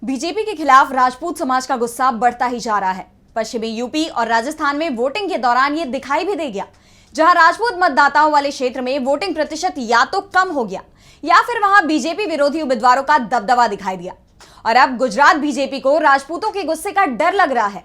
BJP के खिलाफ राजपूत समाज का गुस्सा बढ़ता ही जा रहा है। पश्चिमी यूपी और राजस्थान में वोटिंग के दौरान ये दिखाई भी दे गया, जहां राजपूत मतदाताओं वाले क्षेत्र में वोटिंग प्रतिशत या तो कम हो गया या फिर वहां बीजेपी विरोधी उम्मीदवारों का दबदबा दिखाई दिया। और अब गुजरात बीजेपी को राजपूतों के गुस्से का डर लग रहा है।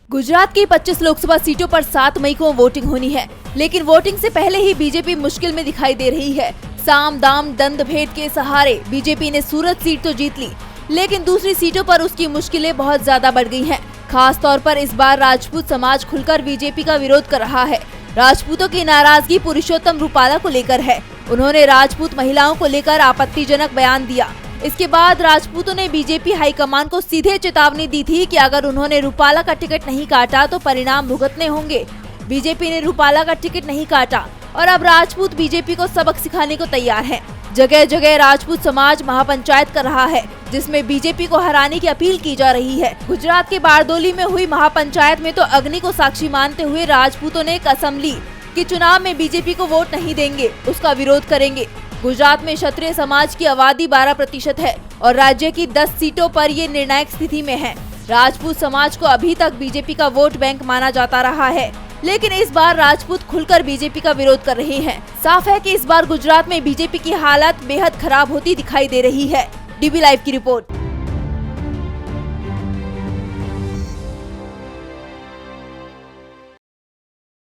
गुजरात की 25 लोकसभा सीटों पर 7 मई को वोटिंग होनी है, लेकिन वोटिंग से पहले ही बीजेपी मुश्किल में दिखाई दे रही है। साम दाम दंड भेद के सहारे बीजेपी ने सूरत सीट तो जीत ली, लेकिन दूसरी सीटों पर उसकी मुश्किलें बहुत ज्यादा बढ़ गई हैं। खास तौर पर इस बार राजपूत समाज खुलकर बीजेपी का विरोध कर रहा है। राजपूतों की नाराजगी पुरुषोत्तम रूपाला को लेकर है। उन्होंने राजपूत महिलाओं को लेकर आपत्तिजनक बयान दिया। इसके बाद राजपूतों ने बीजेपी हाईकमान को सीधे चेतावनी दी थी कि अगर उन्होंने रूपाला का टिकट नहीं काटा तो परिणाम भुगतने होंगे। बीजेपी ने रूपाला का टिकट नहीं काटा और अब राजपूत बीजेपी को सबक सिखाने को तैयार हैं। जगह जगह राजपूत समाज महापंचायत कर रहा है, जिसमें बीजेपी को हराने की अपील की जा रही है। गुजरात के बारडोली में हुई महापंचायत में तो अग्नि को साक्षी मानते हुए राजपूतों ने कसम ली कि चुनाव में बीजेपी को वोट नहीं देंगे, उसका विरोध करेंगे। गुजरात में क्षत्रिय समाज की आबादी 12% है और राज्य की 10 सीटों पर ये निर्णायक स्थिति में है। राजपूत समाज को अभी तक बीजेपी का वोट बैंक माना जाता रहा है, लेकिन इस बार राजपूत खुलकर बीजेपी का विरोध कर रहे हैं। साफ है कि इस बार गुजरात में बीजेपी की हालत बेहद खराब होती दिखाई दे रही है। डीबी लाइव की रिपोर्ट।